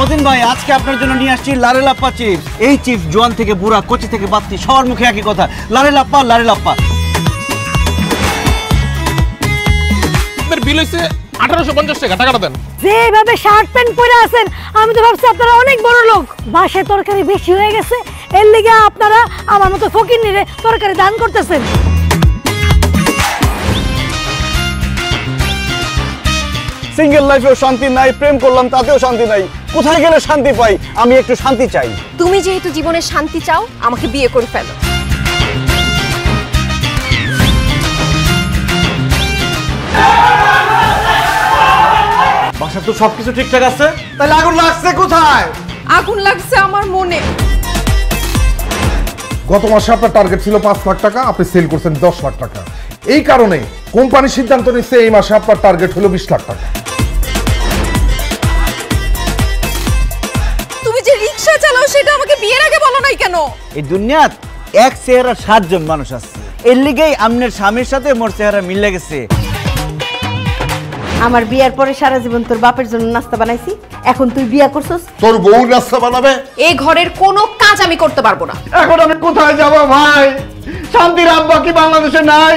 মতিন ভাই আজকে আপনার জন্য নিয়ে আসছি লারেলাপ্পা চিপস। এই চিপস জোয়ান থেকে বুড়া, কচি থেকে বাত্তি সবার মুখে একই কথা, লারেলাপ্পা লারেলাপ্পা। আপনার বিল হইছে 1850 টাকা, টাকাটা দেন। যেভাবে শার্ট প্যান্ট পরে আছেন আমি তো ভাবছি আপনারা অনেক বড় লোক। বাসায় তরকারি বেশি হয়ে গেছে, এর লিগে আপনারা আমার মতো ফকিন্নিরে তরকারি দান করতেছেন। সিঙ্গেল লাইফেও শান্তি নাই, প্রেম করলাম তাতেও শান্তি নাই, কোথায় গেলে শান্তি পাই? আমি একটু শান্তি চাই। তুমি যেহেতু জীবনে শান্তি চাও, আমাকে বিয়ে করে ফেলো। বাসার তো সবকিছু ঠিকঠাক আছে, তাহলে আগুন লাগছে কোথায়? আগুন লাগছে আমার মনে। গত মাসে আপনার টার্গেট ছিল 5 লাখ টাকা, আপনি সেল করছেন 10 লাখ টাকা। এই কারণে কোম্পানি সিদ্ধান্ত নিচ্ছে এই মাসে আপনার টার্গেট হলো 20 লাখ টাকা। তুমি যে রিকশা চালাও সেটা আমাকে বিয়ের আগে বলো নাই কেন? এই দুনিয়াত এক চেহারা 7 জন মানুষ আছে, এর লিগেই আমনের স্বামীর সাথে মোর চেহারা মিলে গেছে। আমার বিয়ার পরে সারা জীবন তোর বাপের জন্য নাস্তা বানাইছি, এখন তুই বিয়া করছস তোর বউ নাস্তা বানাবে? এই ঘরের কোনো কাজ আমি করতে পারবো না। এখন আমি কোথায় যাব ভাই? শান্তির আব্বা কি বাংলাদেশে নাই?